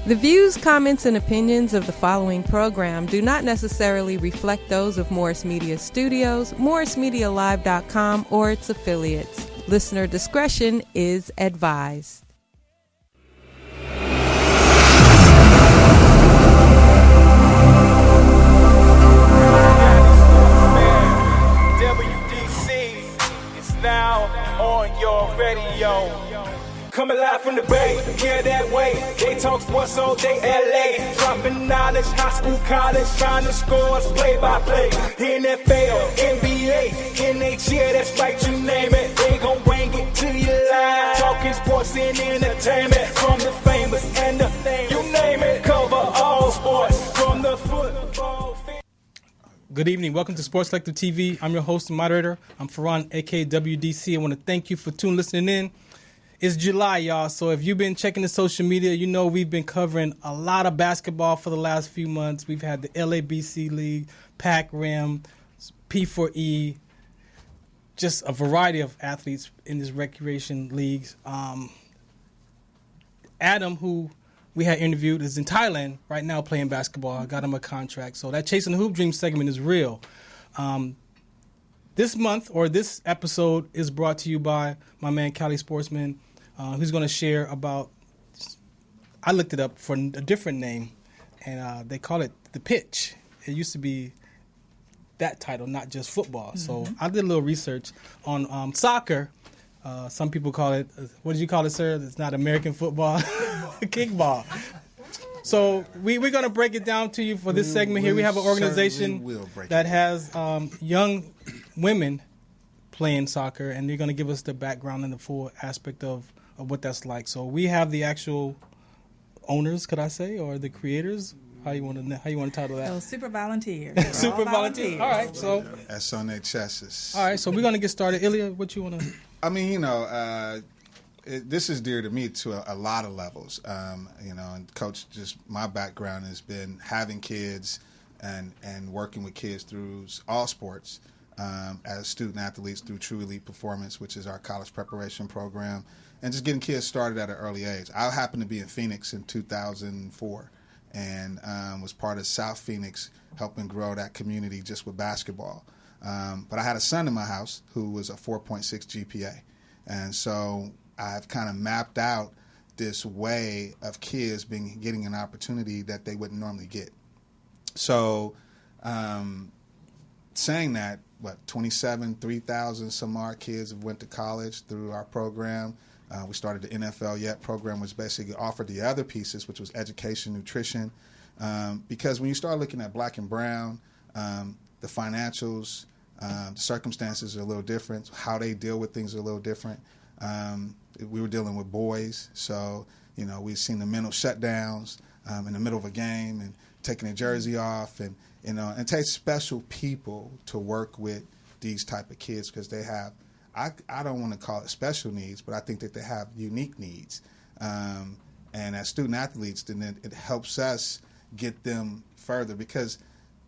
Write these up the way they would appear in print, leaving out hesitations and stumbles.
The views, comments, and opinions of the following program do not necessarily reflect those of Morris Media Studios, MorrisMediaLive.com, or its affiliates. Listener discretion is advised. WDC is now on your radio. Coming live from the Bay, hear that way. They talk sports all day, LA. Dropping knowledge, high school, college, trying to score us play by play. NFL, NBA, NHL, that's right, you name it. They gon' bring it to you live. Talking sports and entertainment. From the famous and the you name it. Cover all sports from the football field. Good evening. Welcome to Sports Collective TV. I'm your host and moderator. I'm Farron, aka WDC. I want to thank you for listening in. It's July, y'all, so if you've been checking the social media, you know we've been covering a lot of basketball for the last few months. We've had the LABC League, Pac-Rim, P4E, just a variety of athletes in this recreation leagues. Adam, who we had interviewed, is in Thailand right now playing basketball. I got him a contract, so that Chasing the Hoop Dream segment is real. This month, or this episode, is brought to you by my man, Cali Sportsman, who's going to share about, I looked it up for a different name, and they call it The Pitch. It used to be that title, not just football. Mm-hmm. So I did a little research on soccer. Some people call it, what did you call it, sir? It's not American football. Kickball. So we're going to break it down to you for this segment here. We have an organization that has young women playing soccer, and they're going to give us the background and the full aspect of what that's like. So we have the actual owners, could I say, or the creators? How you want to title that? Oh, super volunteers. Super volunteers. All right, so that's on their chests. All right, so we're going to get started. Ilya, what you want to? I mean, this is dear to me to a lot of levels. And Coach, just my background has been having kids and working with kids through all sports. As student athletes through True Elite Performance, which is our college preparation program, and just getting kids started at an early age. I happened to be in Phoenix in 2004 and was part of South Phoenix, helping grow that community just with basketball. But I had a son in my house who was a 4.6 GPA. And so I've kind of mapped out this way of kids getting an opportunity that they wouldn't normally get. So saying that, 3,000 some odd kids have went to college through our program. We started the NFL program, which basically offered the other pieces, which was education, nutrition. Because when you start looking at black and brown, the financials, the circumstances are a little different. How they deal with things are a little different. We were dealing with boys, so we've seen the mental shutdowns in the middle of a game and taking a jersey off, and it takes special people to work with these type of kids because they have, I don't want to call it special needs, but I think that they have unique needs. And as student athletes, then it helps us get them further because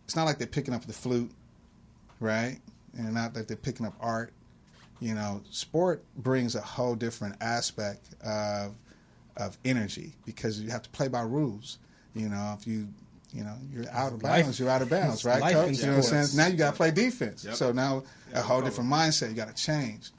it's not like they're picking up the flute, right? And not like they're picking up art. Sport brings a whole different aspect of energy because you have to play by rules. If you're out of bounds, you're out of bounds, right, Coach? You know what I'm saying? Now you got to play defense. Yep. So now a whole different mindset. You got to change.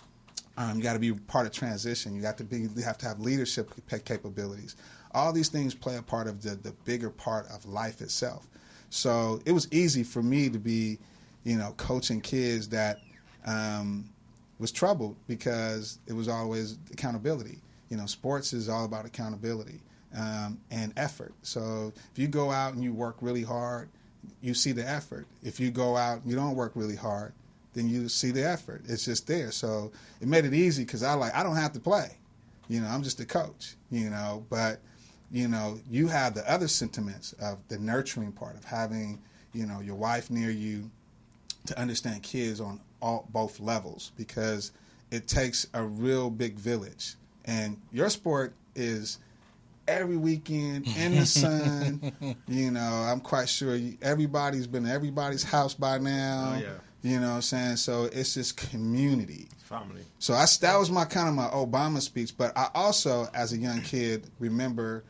You got to be part of transition. You have to have leadership capabilities. All these things play a part of the bigger part of life itself. So it was easy for me to be, coaching kids that was troubled because it was always accountability. Sports is all about accountability. And effort. So if you go out and you work really hard, you see the effort. If you go out and you don't work really hard, then you see the effort. It's just there. So it made it easy because I don't have to play. I'm just a coach. But you have the other sentiments of the nurturing part of having your wife near you to understand kids on both levels because it takes a real big village. And your sport is every weekend in the sun. I'm quite sure everybody's been to everybody's house by now. Oh, yeah. You know what I'm saying? So it's just community. Family. So that was my kind of my Obama speech. But I also, as a young kid, remember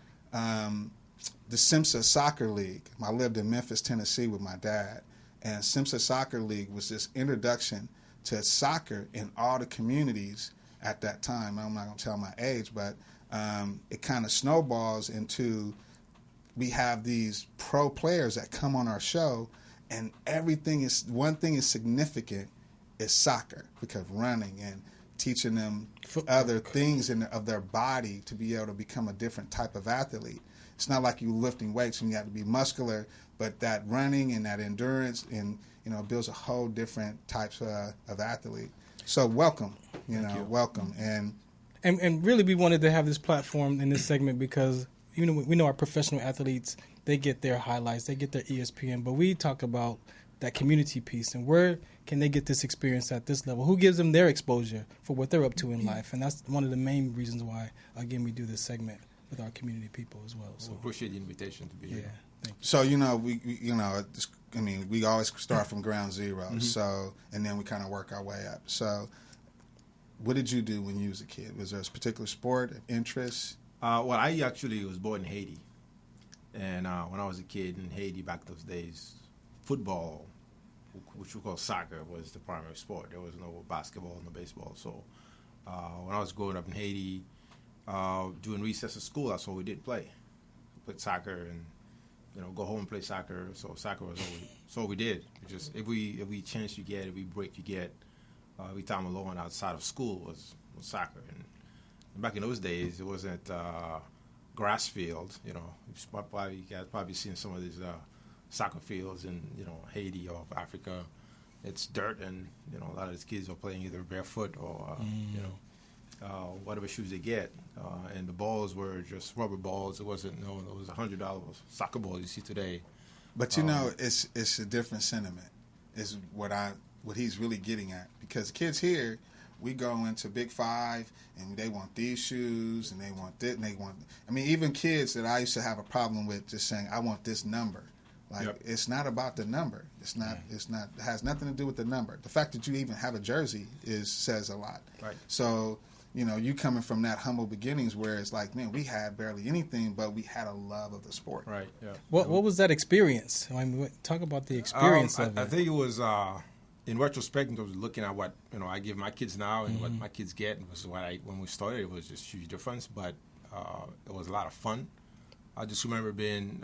the SIMSA Soccer League. I lived in Memphis, Tennessee with my dad, and SIMSA Soccer League was this introduction to soccer in all the communities at that time. I'm not going to tell my age, but it kind of snowballs into, we have these pro players that come on our show, and one thing is significant is soccer, because running and teaching them other things of their body to be able to become a different type of athlete. It's not like you lifting weights and you have to be muscular, but that running and that endurance and builds a whole different types of athlete. So welcome, welcome. And really, we wanted to have this platform in this segment because we know our professional athletes, they get their highlights, they get their ESPN, but we talk about that community piece and where can they get this experience at this level? Who gives them their exposure for what they're up to in life? And that's one of the main reasons why, again, we do this segment with our community people as well. So appreciate the invitation to be here. Thank you. So we always start from ground zero. Mm-hmm. So and then we kind of work our way up. So what did you do when you was a kid? Was there a particular sport, interest? Well, I actually was born in Haiti, and when I was a kid in Haiti back those days, football, which we call soccer, was the primary sport. There was no basketball, no baseball. So when I was growing up in Haiti, during recess of school, that's all we did, play. We played soccer and go home and play soccer. So soccer was all we did. Just every chance you get, every break you get, every time alone outside of school was soccer. And back in those days, it wasn't grass fields. You guys probably seen some of these soccer fields in Haiti or Africa. It's dirt, and a lot of these kids are playing either barefoot or whatever shoes they get. And the balls were just rubber balls. It wasn't it was $100 soccer ball you see today. But it's a different sentiment. Is what he's really getting at, because kids here, we go into Big Five and they want these shoes and they want this and they want. I mean, even kids that I used to have a problem with just saying, I want this number. It's not about the number. It's not. It has nothing to do with the number. The fact that you even have a jersey says a lot. Right. So you coming from that humble beginnings where it's like, man, we had barely anything, but we had a love of the sport. Right. Yeah. What was that experience? I mean, talk about the experience of it. I think it was. In retrospect, I was looking at what I give my kids now and what my kids get. It was when we started, it was just a huge difference, but it was a lot of fun. I just remember being,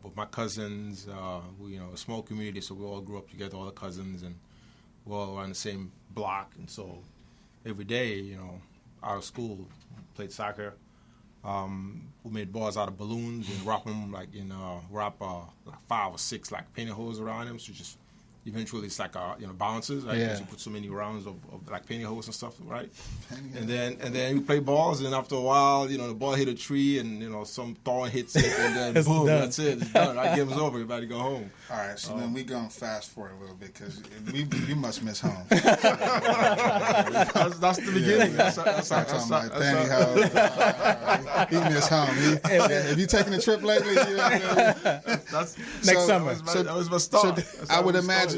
with my cousins. We, a small community, so we all grew up together, all the cousins, and we're all on the same block. And so every day, out of school, played soccer. We made balls out of balloons and wrap them wrap 5 or 6 painted holes around them. So just eventually it's bounces, right? Because you put so many rounds of painting holes and stuff, right? And then we play balls, and after a while, the ball hit a tree, and some thorn hits it, and then boom, that's it, it's done. Our game's over. Everybody go home. All right, so then we gonna fast forward a little bit because you must miss home. That's the beginning. That's he missed home. Have you taken a trip lately? Next summer. That was my start. So I would imagine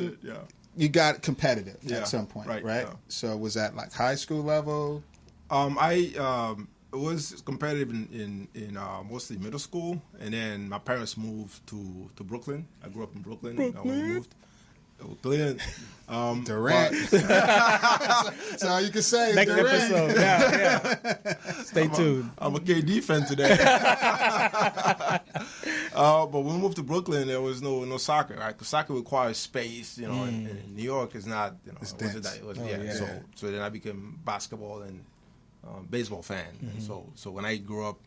you got competitive at some point, right? Yeah. So was that high school level? I was competitive in mostly middle school, and then my parents moved to Brooklyn. I grew up in Brooklyn. When we moved. Durant. That's all you can say. Next Durant. episode. Yeah. Stay tuned. I'm a KD fan today. But when we moved to Brooklyn, there was no soccer. Right? Because soccer requires space. In New York is not. It's dense. So then I became basketball and baseball fan. And so when I grew up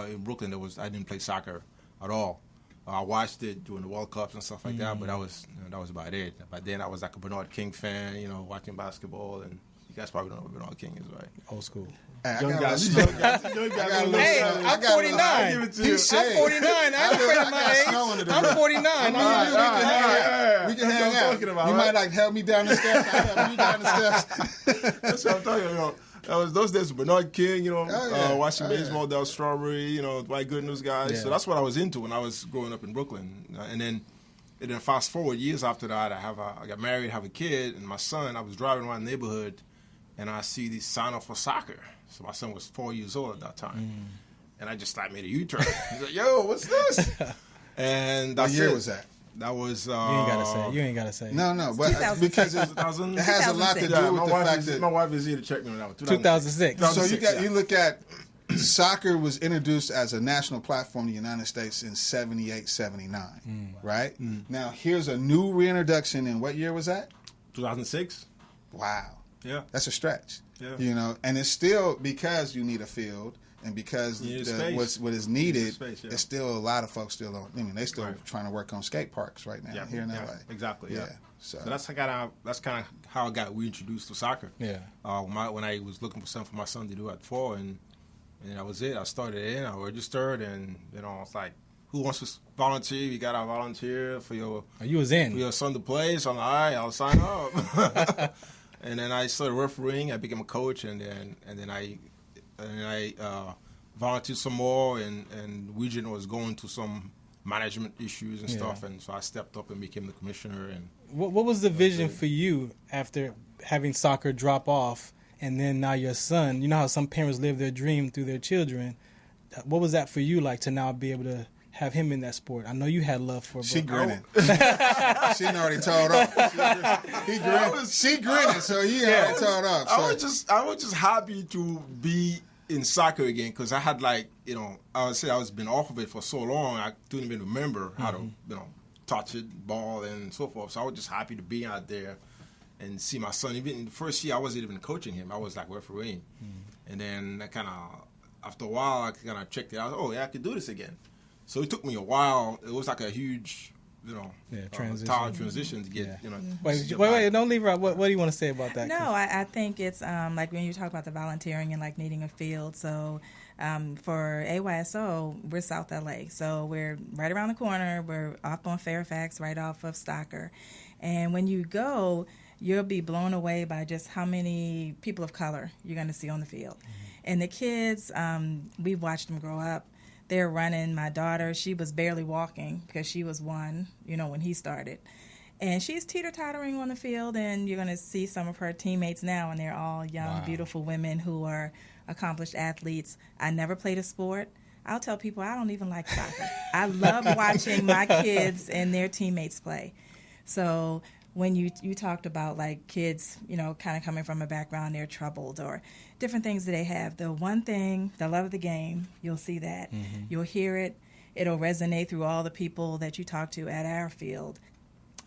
in Brooklyn, I didn't play soccer at all. I watched it during the World Cups and stuff like that, but that was about it. But then I was a Bernard King fan, watching basketball, and you guys probably don't know what Bernard King is, right? Old school. Hey, Young guys. Hey, I'm 49. I'm 49. I'm afraid of my age. I'm 49. We can hang out. You might help me down the steps. I'll help you down the steps. That's what I'm talking about. That was those days. Bernard King, watching baseball, Del Strawberry, Dwight Gooden, those guys. Yeah. So that's what I was into when I was growing up in Brooklyn. And then fast forward years after that, I got married, have a kid, and my son. I was driving around the neighborhood, and I see these sign up for soccer. So my son was 4 years old at that time, and I just made a U-turn. He's like, "Yo, what's this?" And What that's year it. was that? That was. You ain't gotta say. You ain't gotta say. No, but 2006. because it has a lot to do with the fact that my wife is here to check me on that one. 2006. So you look at soccer was introduced as a national platform in the United States in 78, 79, right? Now here's a new reintroduction in what year was that? 2006. Wow. Yeah. That's a stretch. Yeah. You know, and it's still because you need a field and because what is needed, it's still a lot of folks still don't. I mean, they still trying to work on skate parks right now here in LA. Exactly. Yeah. So that's kind of how I got reintroduced to soccer. Yeah. When I was looking for something for my son to do at 4, and that was it. I started in, I registered, and it's like, who wants to volunteer? You got to volunteer for your. You was in for your son to play. So I'm like, all right, I'll sign up. And then I started refereeing. I became a coach, and then I volunteered some more. And Region was going to some management issues and stuff, and so I stepped up and became the commissioner. And what was the vision for you after having soccer drop off, and then now your son? You know how some parents live their dream through their children. What was that for you like to now be able to have him in that sport? I know you had love for it. She grinning. She already told off. He grinning. She grinning, so he already told off. So. I was just happy to be in soccer again because I had I would say I was been off of it for so long I couldn't even remember how to touch it, ball, and so forth. So I was just happy to be out there and see my son. Even in the first year, I wasn't even coaching him. I was like refereeing, and then I kind of after a while I kind of checked it out. Oh yeah, I could do this again. So it took me a while. It was like a huge, transition to get, Wait, don't leave her out. What do you want to say about that? No, I think it's like when you talk about the volunteering and like needing a field. So for AYSO, we're South LA. So we're right around the corner. We're off on Fairfax, right off of Stocker. And when you go, you'll be blown away by just how many people of color you're going to see on the field. And the kids, we've watched them grow up. They're running. My daughter, she was barely walking because she was 1, when he started. And she's teeter-tottering on the field, and you're going to see some of her teammates now, and they're all young, beautiful women who are accomplished athletes. I never played a sport. I'll tell people I don't even like soccer. I love watching my kids and their teammates play. So when you talked about, like, kids, kind of coming from a background, they're troubled or different things that they have. The one thing, the love of the game, you'll see that. You'll hear it. It'll resonate through all the people that you talk to at our field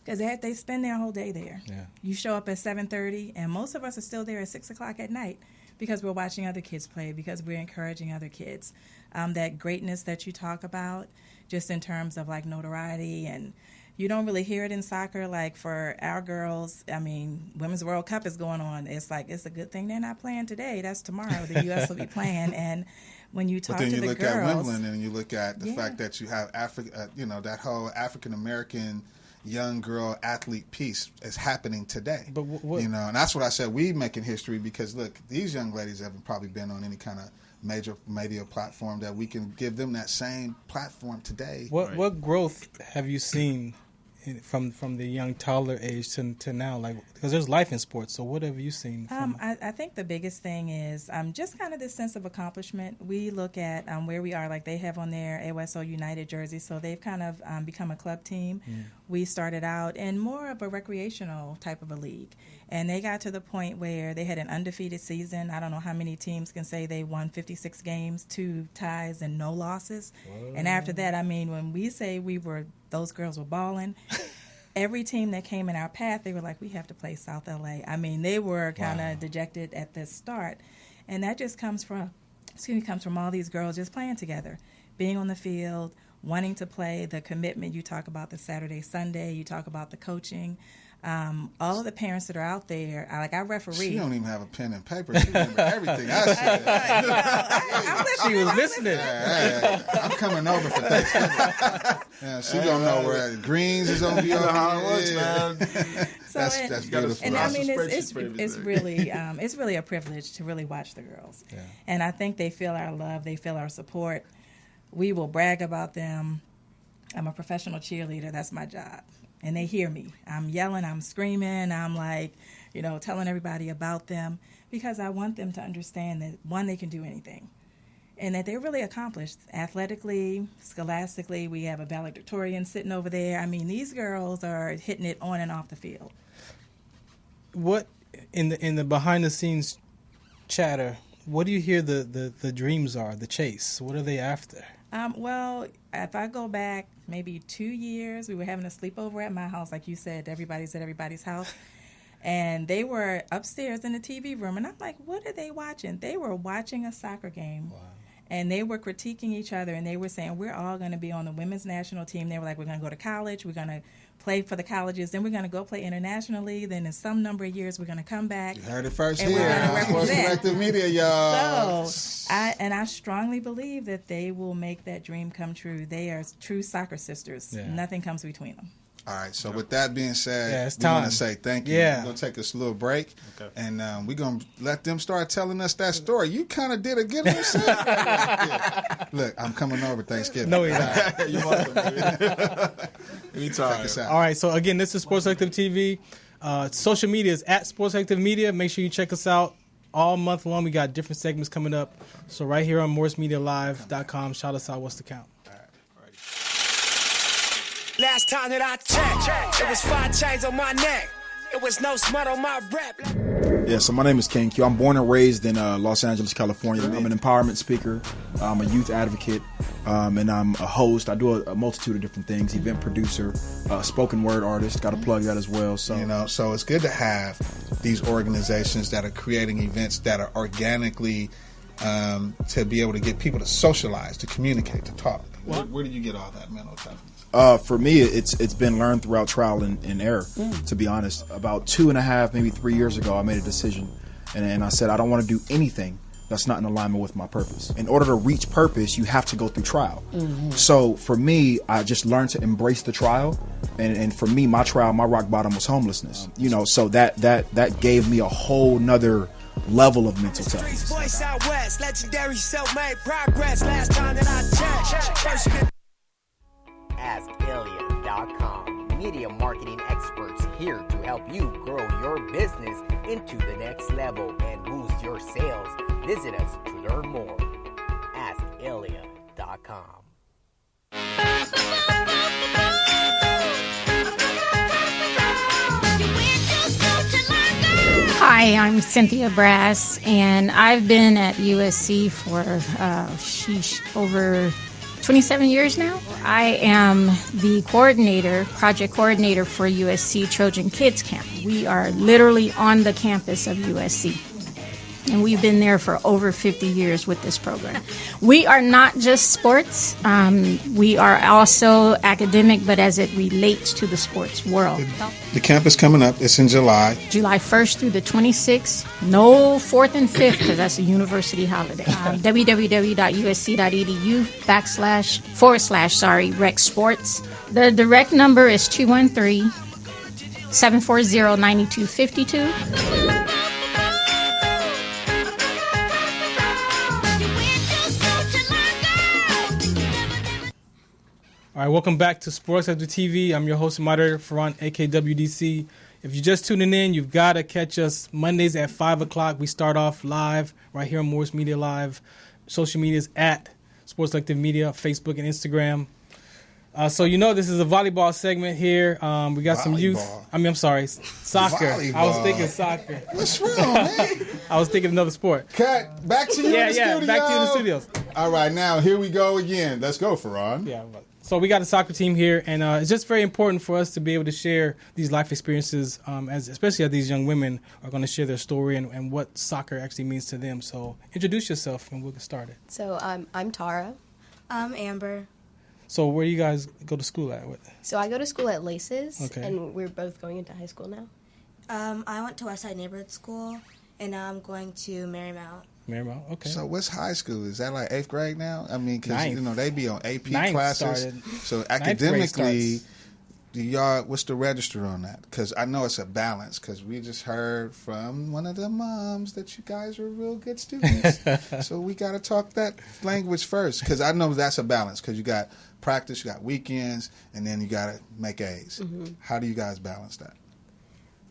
because they spend their whole day there. Yeah. You show up at 7:30, and most of us are still there at 6 o'clock at night because we're watching other kids play, because we're encouraging other kids. That greatness that you talk about, just in terms of, like, notoriety, and you don't really hear it in soccer. Like, for our girls, I mean, Women's World Cup is going on. It's like, it's a good thing they're not playing today. That's tomorrow. The U.S. will be playing. And when you talk to the girls... But then you look at Wimbledon and you look at the fact that you have that whole African-American young girl athlete piece is happening today. But and that's what I said. We making history because, look, these young ladies haven't probably been on any kind of major media platform that we can give them that same platform today. What growth have you seen from the young toddler age to now, like, because there's life in sports, so what have you seen I think the biggest thing is just kind of this sense of accomplishment. We look at where we are, like they have on their AYSO United jersey, so they've kind of become a club team. We started out in more of a recreational type of a league, and they got to the point where they had an undefeated season. I don't know how many teams can say they won 56 games, 2 ties, and no losses. Whoa. And after that, I mean, when we say those girls were balling, every team that came in our path, they were like, we have to play South LA. I mean, they were kind of dejected at the start. And that just comes from all these girls just playing together, being on the field, wanting to play, the commitment. You talk about the Saturday, Sunday, you talk about the coaching. All of the parents that are out there, I referee. She don't even have a pen and paper. She remember everything I said. She was listening. I'm coming over for Thanksgiving. She don't know where Greens is going to be over here. Man. That's beautiful. And I mean, it's really a privilege to really watch the girls. Yeah. And I think they feel our love. They feel our support. We will brag about them. I'm a professional cheerleader. That's my job. And they hear me. I'm yelling, I'm screaming, I'm like, telling everybody about them because I want them to understand that, one, they can do anything. and that they're really accomplished athletically, scholastically. We have a valedictorian sitting over there. I mean, these girls are hitting it on and off the field. What in the behind the scenes chatter? What do you hear the dreams are, the chase? What are they after? Well, if I go back maybe 2 years, we were having a sleepover at my house, like you said, everybody's at everybody's house. And they were upstairs in the TV room, and I'm like, what are they watching? They were watching a soccer game. Wow. And they were critiquing each other, and they were saying, we're all going to be on the women's national team. They were like, we're going to go to college, we're going to play for the colleges, then we're going to go play internationally, then in some number of years we're going to come back. You heard it first and here. We're going to represent. Collective Media, y'all. So, I strongly believe that they will make that dream come true. They are true soccer sisters. Yeah. Nothing comes between them. All right, so with that being said, we want to say thank you. Yeah. We're going to take us a little break, and we're going to let them start telling us that story. You kind of did a good yourself. Yeah. Look, I'm coming over Thanksgiving. No, you're not. You're welcome, baby. Anytime. All right, so again, this is Sports Collective TV. Social media is at Sports Collective Media. Make sure you check us out all month long. We got different segments coming up. So right here on MorrisMediaLive.com, shout us out. What's the count? Last time that I checked, it was 5 chains on my neck. It was no smut on my rep. Yeah, so my name is Ken Q. I'm born and raised in Los Angeles, California. I'm an empowerment speaker. I'm a youth advocate, and I'm a host. I do a multitude of different things. Event producer, spoken word artist. Got to plug that as well. So so it's good to have these organizations that are creating events that are organically to be able to get people to socialize, to communicate, to talk. Where did you get all that mental toughness? For me, it's been learned throughout trial and error, to be honest. About 2.5, maybe 3 years ago, I made a decision, and I said I don't want to do anything that's not in alignment with my purpose. In order to reach purpose, you have to go through trial. Mm-hmm. So for me, I just learned to embrace the trial, and for me, my trial, my rock bottom was homelessness. So that gave me a whole nother level of mental toughness. Voice out west, legendary self-made progress. Last time that I checked. AskIlya.com. Media marketing experts here to help you grow your business into the next level and boost your sales. Visit us to learn more. AskIlya.com. Hi, I'm Cynthia Brass, and I've been at USC for over 27 years now. I am the project coordinator for USC Trojan Kids Camp. We are literally on the campus of USC, and we've been there for over 50 years with this program. We are not just sports. We are also academic, but as it relates to the sports world. The camp is coming up. It's in July. July 1st through the 26th. No 4th and 5th because that's a university holiday. www.usc.edu/rec sports. The direct number is 213-740-9252. All right, welcome back to Sports Collective TV. I'm your host and moderator, Farhan, AKWDC. If you're just tuning in, you've got to catch us Mondays at 5 o'clock. We start off live right here on Morris Media Live. Social media is at Sports Collective Media, Facebook and Instagram. So this is a volleyball segment here. We got some youth. I'm sorry, soccer. Volleyball. I was thinking soccer. What's wrong, man? I was thinking another sport. Cut. Back to you in the studio. Back to you in the studios. All right, now here we go again. Let's go, Farhan. Yeah. So we got a soccer team here, and it's just very important for us to be able to share these life experiences, especially as these young women are going to share their story and what soccer actually means to them. So introduce yourself, and we'll get started. So I'm Tara. I'm Amber. So where do you guys go to school at? So I go to school at Laces, okay. And we're both going into high school now. I went to Westside Neighborhood School, and now I'm going to Marymount. Marymount, okay. So what's high school? Is that like 8th grade now? I mean, because they be on AP Ninth classes. Started. So academically, what's the register on that? Because I know it's a balance. Because we just heard from one of the moms that you guys are real good students. So we got to talk that language first. Because I know that's a balance. Because you got practice, you got weekends, and then you got to make A's. Mm-hmm. How do you guys balance that?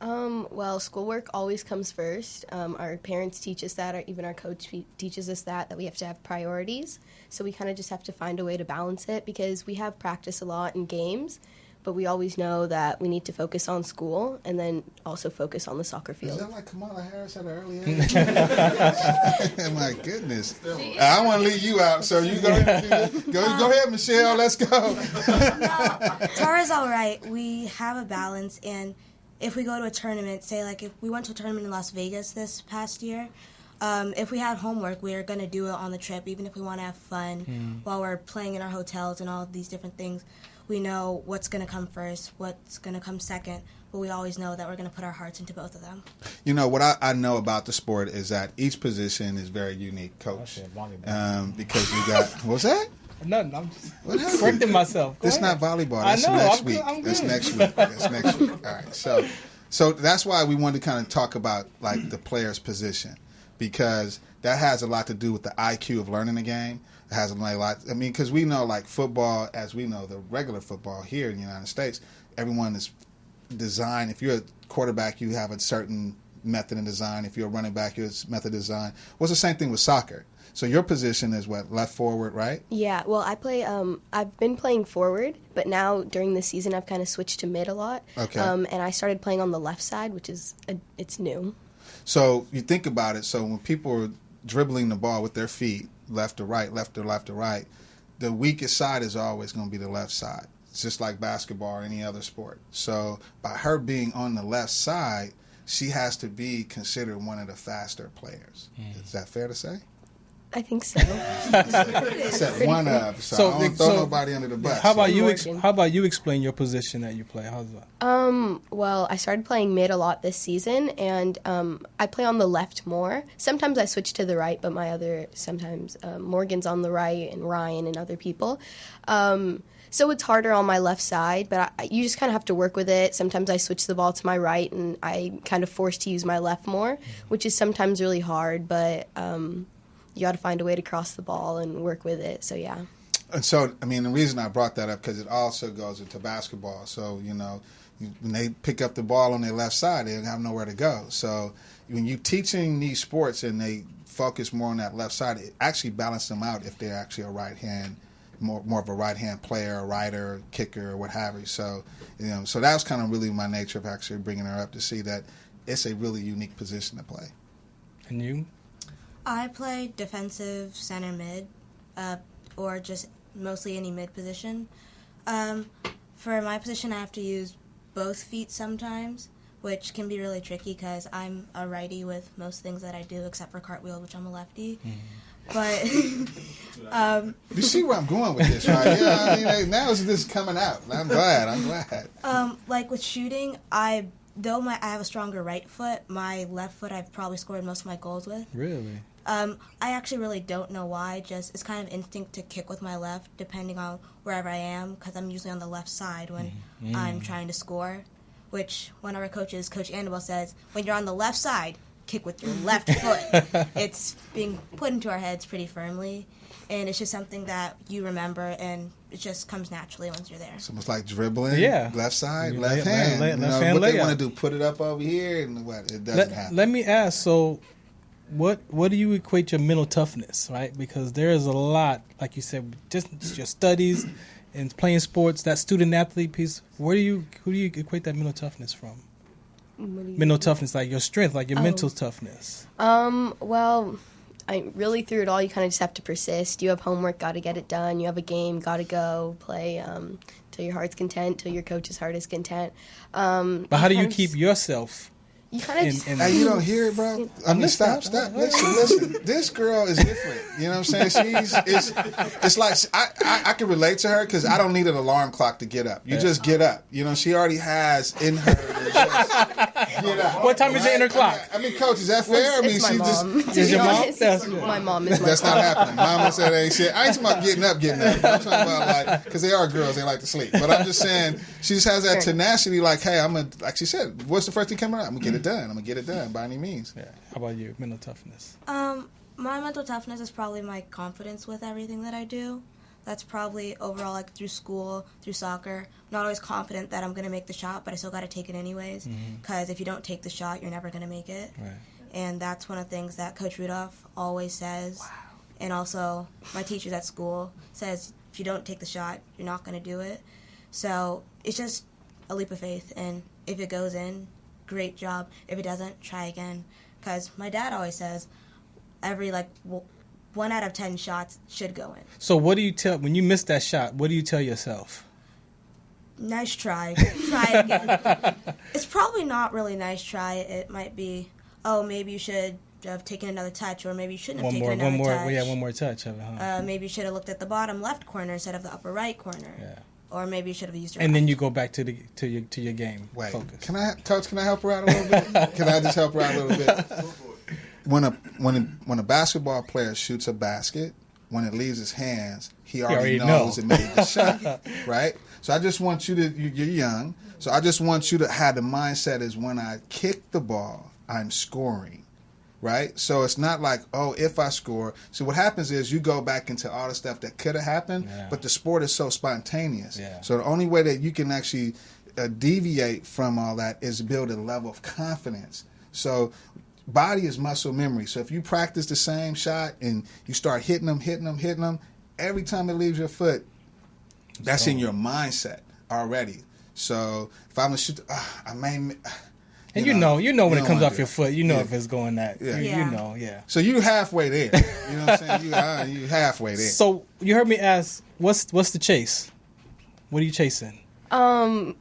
Well, schoolwork always comes first. Our parents teach us that, or even our coach teaches us that we have to have priorities. So we kind of just have to find a way to balance it because we have practice a lot in games, but we always know that we need to focus on school and then also focus on the soccer field. Is that like Kamala Harris at an early age? My goodness. I want to leave you out, so you go ahead. Go ahead, Michelle. Let's go. No, Tara's all right. We have a balance, and if we go to a tournament, say like if we went to a tournament in Las Vegas this past year, if we had homework, we are going to do it on the trip, even if we want to have fun while we're playing in our hotels and all of these different things. We know what's going to come first, what's going to come second, but we always know that we're going to put our hearts into both of them. You know, what I know about the sport is that each position is very unique, Coach. Because you got, what's that? Nothing. I'm just correcting myself. This is not volleyball. I That's know. next I'm week. good. I'm That's good. next week. That's next week. All right. So that's why we wanted to kind of talk about like the player's position, because that has a lot to do with the IQ of learning the game. It has a lot. I mean, because we know like football, as we know, the regular football here in the United States, everyone is designed. If you're a quarterback, you have a certain method in design. If you're a running back, your method of design. Well, it's the same thing with soccer. So your position is what, left forward, right? Yeah, well, I play. I've been playing forward, but now during the season, I've kind of switched to mid a lot. Okay. And I started playing on the left side, which is it's new. So you think about it. So when people are dribbling the ball with their feet, left to right, left to left to right, the weakest side is always going to be the left side. It's just like basketball or any other sport. So by her being on the left side, she has to be considered one of the faster players. Is that fair to say? I think so. Except one of. So I don't throw nobody under the bus. How about you? How about you explain your position that you play? How's that? Well, I started playing mid a lot this season, and I play on the left more. Sometimes I switch to the right, but sometimes Morgan's on the right, and Ryan and other people. So it's harder on my left side, but you just kind of have to work with it. Sometimes I switch the ball to my right, and I'm kind of forced to use my left more, which is sometimes really hard, but you got to find a way to cross the ball and work with it. So, yeah. And so, I mean, the reason I brought that up, because it also goes into basketball. So, you know, when they pick up the ball on their left side, they don't have nowhere to go. So when you're teaching these sports and they focus more on that left side, it actually balances them out if they're actually a right-hand, more of a right-hand player, a writer, kicker, or what have you. So, you know, so that was kind of really my nature of actually bringing her up to see that it's a really unique position to play. And you? I play defensive center mid, or just mostly any mid position. For my position, I have to use both feet sometimes, which can be really tricky because I'm a righty with most things that I do except for cartwheel, which I'm a lefty. But you see where I'm going with this, right? Yeah, I mean, now is this coming out. I'm glad. Like with shooting, I have a stronger right foot, my left foot I've probably scored most of my goals with. Really? I actually really don't know why. Just it's kind of instinct to kick with my left, depending on wherever I am, because I'm usually on the left side when I'm trying to score. Which one of our coaches, Coach Annabelle, says, when you're on the left side, kick with your left foot. It's being put into our heads pretty firmly, and it's just something that you remember, and it just comes naturally once you're there. It's almost like dribbling. Yeah. Left side, You left hand. left You know, hand what they layout. want to do, put it up over here, and what? It doesn't happen. Let me ask, so what do you equate your mental toughness, right? Because there is a lot, like you said, just your studies and playing sports, that student athlete piece. Who do you equate that mental toughness from? Mental toughness, like your strength, like your mental toughness. Well, really through it all, you kind of just have to persist. You have homework, got to get it done. You have a game, got to go play till your heart's content, till your coach's heart is content. But how do you keep yourself? You kind of Hey, you don't hear it, bro? I mean, stop. Listen. This girl is different. You know what I'm saying? It's like, I can relate to her because I don't need an alarm clock to get up. You just get up. You know, she already has in her to just get up. What time is your inner clock? I mean, Coach, is that fair? It's my mom. Is your mom? My mom is my That's not happening. Mama said ain't shit. I ain't talking about getting up. I'm talking about like, because they are girls, they like to sleep. But I'm just saying, she just has that tenacity. Like, hey, like she said, what's the first thing coming out? I'm gonna get it done. I'm gonna get it done by any means. Yeah. How about you? Mental toughness. My mental toughness is probably my confidence with everything that I do. that's probably overall, like, through school, through soccer. I'm not always confident that I'm going to make the shot, but I still got to take it anyways, because if you don't take the shot, you're never going to make it. Right. And that's one of the things that Coach Rudolph always says. Wow. And also my teachers at school says, if you don't take the shot, you're not going to do it. So it's just a leap of faith, and if it goes in, great job. If it doesn't, try again. Because my dad always says every, 1 out of 10 shots should go in. So what do you tell, when you miss that shot, what do you tell yourself? Nice try. Try again. It's probably not really nice try. It might be, oh, maybe you should have taken another touch, or maybe you shouldn't have taken another touch. Yeah, one more touch of it, huh? Maybe you should have looked at the bottom left corner instead of the upper right corner. Yeah. Or maybe you should have used your And left. then you go back to your game. Wait, Focus. Coach, can I help her out a little bit? Can I just help her out a little bit? When a basketball player shoots a basket, when it leaves his hands, he already knows it made the shot, right? So I just want you to, you're young, so I just want you to have the mindset is when I kick the ball, I'm scoring, right? So it's not like, oh, if I score. So what happens is you go back into all the stuff that could have happened, but the sport is so spontaneous. Yeah. So the only way that you can actually deviate from all that is build a level of confidence. So body is muscle memory. So if you practice the same shot and you start hitting them, every time it leaves your foot, that's in your mindset already. So if I'm going to shoot, I may... And you know when it comes off your foot, you know if it's going that. Yeah. You know, yeah. So you halfway there. You know what I'm saying? You halfway there. So you heard me ask, what's the chase? What are you chasing? To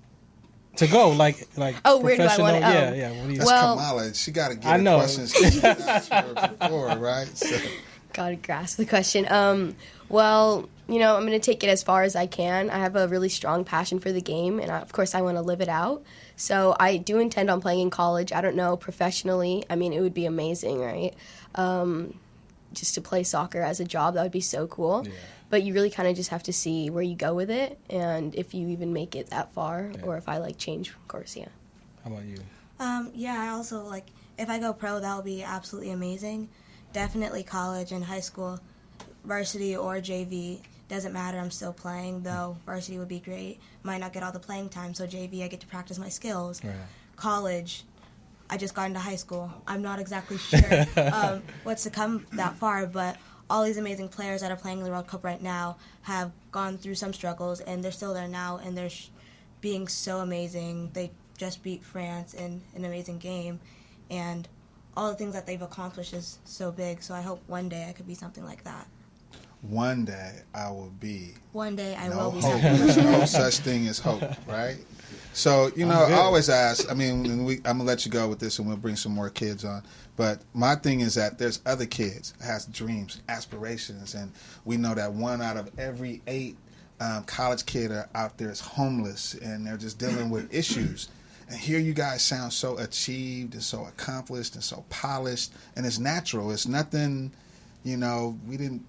go like oh, where do I want to? Yeah. What do you? That's Kamala. She got to get her questions she asked her before, right? So. Got to grasp the question. Well, I'm going to take it as far as I can. I have a really strong passion for the game, and of course I want to live it out. So I do intend on playing in college. I don't know, professionally. I mean, it would be amazing, right? Just to play soccer as a job, that would be so cool. Yeah. But you really kind of just have to see where you go with it, and if you even make it that far, or if I change course. Yeah. How about you? Yeah, I also if I go pro, that would be absolutely amazing. Definitely college and high school, varsity or JV. Doesn't matter, I'm still playing, though varsity would be great. Might not get all the playing time, so JV, I get to practice my skills. Right. College, I just got into high school. I'm not exactly sure what's to come that far, but all these amazing players that are playing in the World Cup right now have gone through some struggles, and they're still there now, and they're being so amazing. They just beat France in an amazing game, and all the things that they've accomplished is so big, so I hope one day I could be something like that. One day I will be. One day I no will be. Hope. There's no such thing as hope, right? So, I always ask, I'm going to let you go with this and we'll bring some more kids on. But my thing is that there's other kids that has dreams, aspirations, and we know that 1 out of every 8 college kid out there is homeless and they're just dealing with issues. And here you guys sound so achieved and so accomplished and so polished, and it's natural. It's nothing, we didn't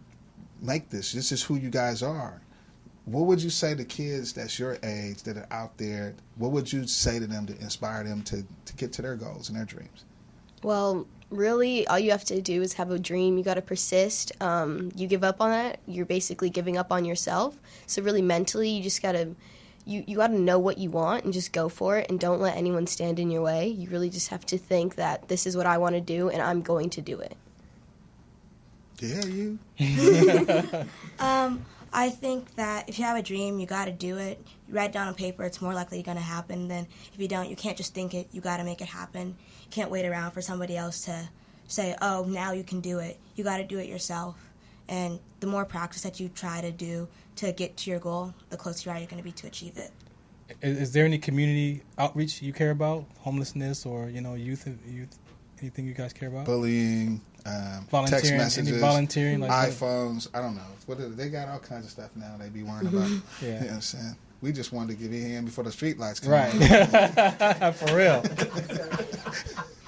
make this. This is who you guys are. What would you say to kids that's your age that are out there? What would you say to them to inspire them to get to their goals and their dreams? Well, really, all you have to do is have a dream. You got to persist. You give up on that, you're basically giving up on yourself. So really mentally, you just got to... You got to know what you want and just go for it, and don't let anyone stand in your way. You really just have to think that this is what I want to do and I'm going to do it. Yeah, you. I think that if you have a dream, you got to do it. You write it down on paper, it's more likely going to happen than if you don't. You can't just think it. You got to make it happen. You can't wait around for somebody else to say, oh, now you can do it. You got to do it yourself. And the more practice that you try to do to get to your goal, the closer you're going to be to achieve it. Is there any community outreach you care about? Homelessness or, youth, anything you guys care about? Bullying, text messages, volunteering, iPhones. I don't know. They got all kinds of stuff now they be worrying about. Yeah. You know what I'm saying? We just wanted to get in before the street lights come on. Right. For real.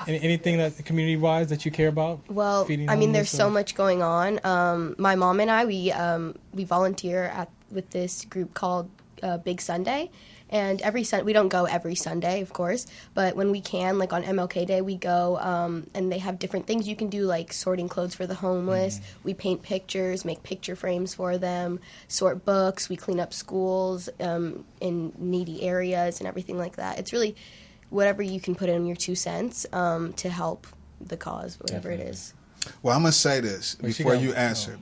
Anything that community-wise that you care about? Well, there's so much going on. My mom and I, we volunteer with this group called Big Sunday, And we don't go every Sunday, of course, but when we can, like on MLK Day, we go, and they have different things you can do, like sorting clothes for the homeless. We paint pictures, make picture frames for them, sort books. We clean up schools in needy areas and everything like that. It's really whatever you can put in your 2 cents to help the cause, whatever it is. Well, I'm going to say this before you answer,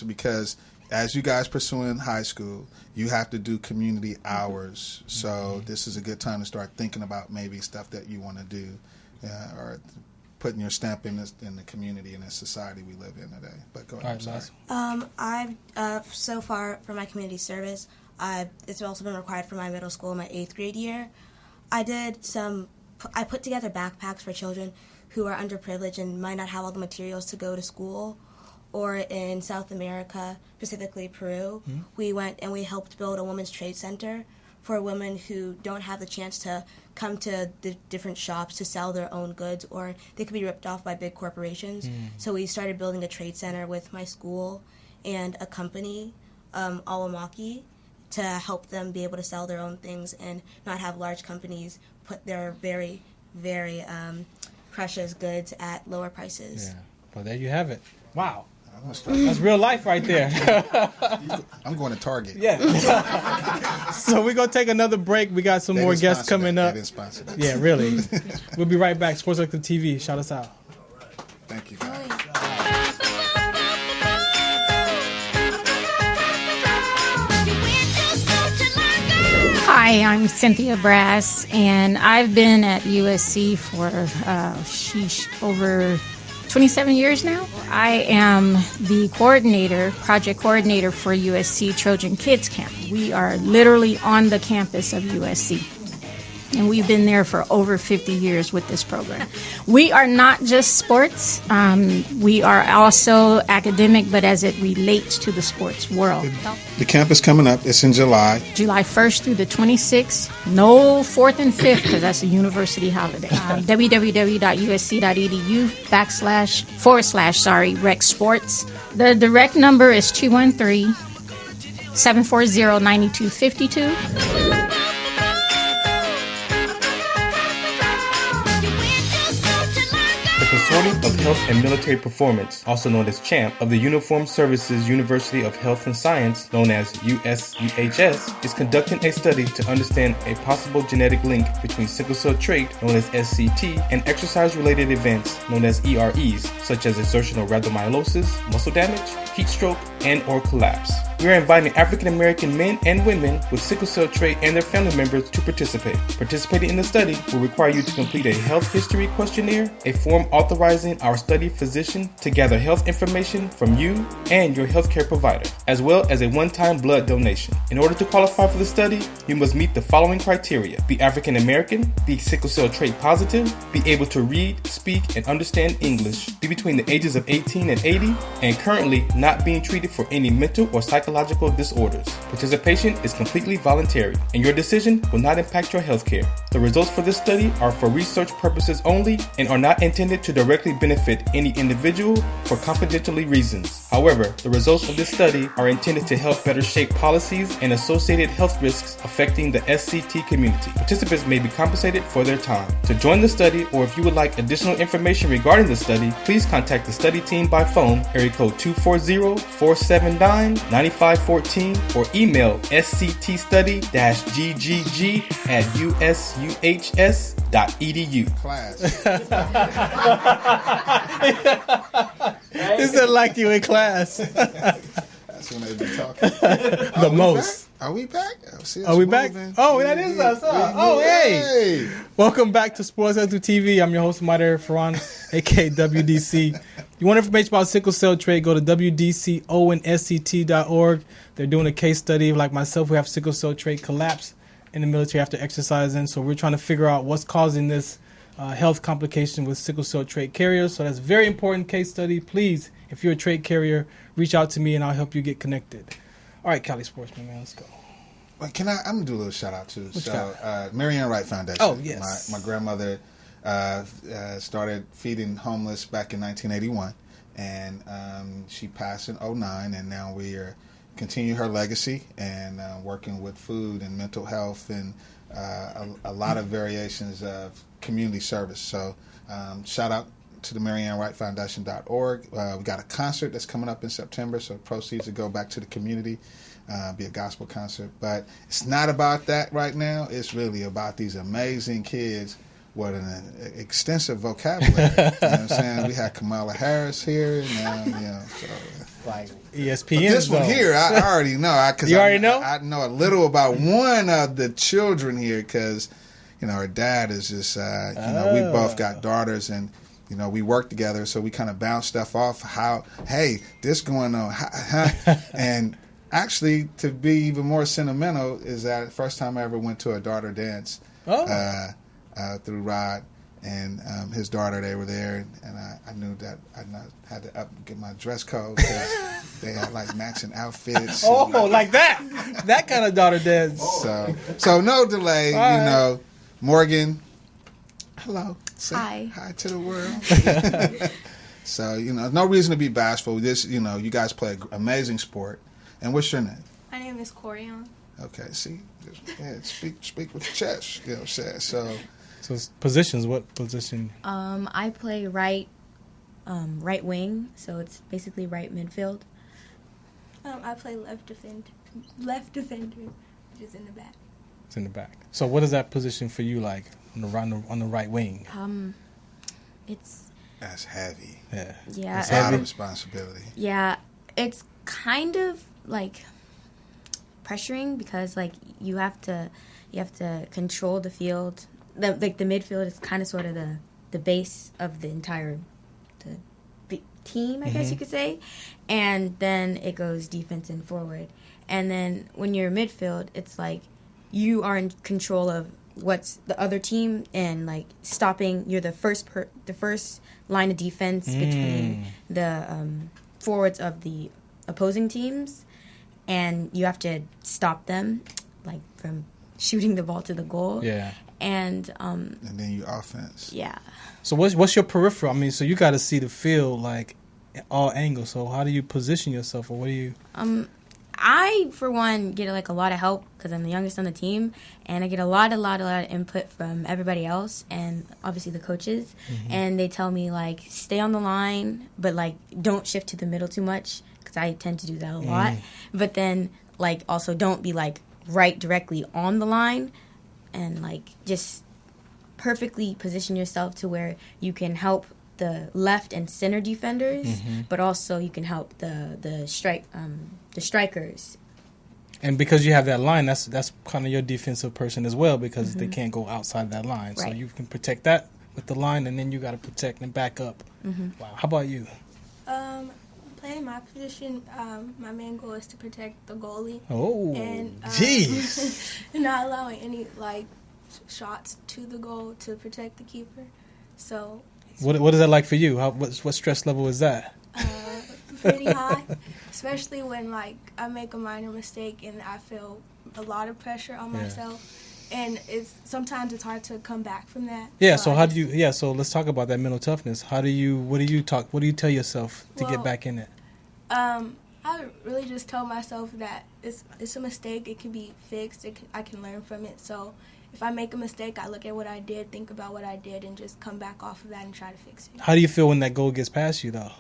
because as you guys pursuing high school, you have to do community hours. So this is a good time to start thinking about maybe stuff that you want to do or putting your stamp in the community and the society we live in today. But go ahead. I've so far for my community service, it's also been required for my middle school, my 8th grade year. I put together backpacks for children who are underprivileged and might not have all the materials to go to school. Or in South America, specifically Peru, we went and we helped build a women's trade center for women who don't have the chance to come to the different shops to sell their own goods, or they could be ripped off by big corporations. So we started building a trade center with my school and a company, Awamaki, to help them be able to sell their own things and not have large companies put their very, very precious goods at lower prices. Yeah. Well, there you have it. Wow. That's real life right there. I'm going to Target. Yeah. So we're going to take another break. We got some more guests coming up. Yeah, really. We'll be right back. Sports Elective TV. Shout us out. Thank you, guys. Hi, I'm Cynthia Brass, and I've been at USC for over 27 years now. I am the project coordinator for USC Trojan Kids Camp. We are literally on the campus of USC, and we've been there for over 50 years with this program. We are not just sports. We are also academic, but as it relates to the sports world. The camp is coming up. It's in July. July 1st through the 26th. No 4th and 5th because that's a university holiday. www.usc.edu/rec sports. The direct number is 213-740-9252. Consortium of Health and Military Performance, also known as CHAMP, of the Uniformed Services University of Health and Science, known as USUHS, is conducting a study to understand a possible genetic link between sickle cell trait, known as SCT, and exercise-related events, known as EREs, such as exertional rhabdomyolysis, muscle damage, heat stroke, and or collapse. We are inviting African American men and women with sickle cell trait and their family members to participate. Participating in the study will require you to complete a health history questionnaire, a form authorizing our study physician to gather health information from you and your healthcare provider, as well as a one-time blood donation. In order to qualify for the study, you must meet the following criteria: be African American, be sickle cell trait positive, be able to read, speak, and understand English, be between the ages of 18 and 80, and currently not being treated for any mental or psychological disorders. Participation is completely voluntary, and your decision will not impact your health care. The results for this study are for research purposes only and are not intended to directly benefit any individual for confidentiality reasons. However, the results of this study are intended to help better shape policies and associated health risks affecting the SCT community. Participants may be compensated for their time. To join the study, or if you would like additional information regarding the study, please contact the study team by phone, area code 240-479-9514, or email sctstudy-ggg@usuhs.edu. Class. Is it like you in class? That's when they be talking. The most. Are we back? Are we back? Oh, that is us. Oh, hey. Welcome back to Sports Elective TV. I'm your host, Mader Farhan, a.k.a. WDC. You want information about sickle cell trait, go to wdconsct.org. They're doing a case study like myself who have sickle cell trait collapse in the military after exercising. So we're trying to figure out what's causing this health complication with sickle cell trait carriers. So that's a very important case study. Please, if you're a trait carrier, reach out to me and I'll help you get connected. All right, Cali Sportsman, man, let's go. Well, I'm going to do a little shout out too. Marianne Wright Foundation. Oh, yes. My grandmother started feeding homeless back in 1981, and she passed in 2009, and now we are continue her legacy and working with food and mental health and a lot of variations of community service. So shout out to the MarianneWrightFoundation.org. We got a concert that's coming up in September, so proceeds will go back to the community, be a gospel concert. But it's not about that right now. It's really about these amazing kids with an extensive vocabulary. You know what I'm saying? We had Kamala Harris here, and so like ESPN. But this one here, I already know. You already know? I know a little about one of the children here because, her dad is just, we both got daughters and, we work together, so we kind of bounce stuff off. Hey, this going on. And actually, to be even more sentimental, is that the first time I ever went to a daughter dance through Rod and his daughter. They were there, and I knew that I had to get my dress code because they had like matching outfits. Like that. That kind of daughter dance. So no delay, right. Morgan, hello. Say hi to the world. So, no reason to be bashful. This, you guys play an amazing sport. And what's your name? My name is Corian. Okay, see? Speak with your chest, you know what I'm saying? So positions, what position? I play right wing, so it's basically right midfield. I play left defender, which is in the back. It's in the back. So what is that position for you like on the right wing? That's heavy. Yeah. Yeah. It's a lot of responsibility. Yeah. It's kind of like pressuring because like you have to control the field. The midfield is kind of sort of the base of the entire team, I guess you could say. And then it goes defense and forward. And then when you're midfield, it's like you are in control of what's the other team and like stopping. You're the first line of defense between the forwards of the opposing teams, and you have to stop them like from shooting the ball to the goal. Yeah. And then you offense. Yeah. So what's your peripheral? I mean, so you got to see the field like all angles. So how do you position yourself, or what do you? I, for one, get like a lot of help because I'm the youngest on the team, and I get a lot of input from everybody else, and obviously the coaches. And they tell me like stay on the line, but like don't shift to the middle too much because I tend to do that a lot. But then like also don't be like right directly on the line, and like just perfectly position yourself to where you can help the left and center defenders, but also you can help the strikers. And because you have that line, that's kind of your defensive person as well, because they can't go outside that line. Right. So you can protect that with the line, and then you got to protect and back up. Wow. How about you? Playing my position, my main goal is to protect the goalie. Oh, and jeez. Not allowing any like shots to the goal to protect the keeper. So what is that like for you? What stress level is that? Pretty high, especially when like I make a minor mistake and I feel a lot of pressure on myself, and sometimes it's hard to come back from that. Yeah. So how do you? Yeah. So let's talk about that mental toughness. What do you tell yourself to get back in it? I really just tell myself that it's a mistake. It can be fixed. I can learn from it. So if I make a mistake, I look at what I did, think about what I did, and just come back off of that and try to fix it. How do you feel when that goal gets past you, though?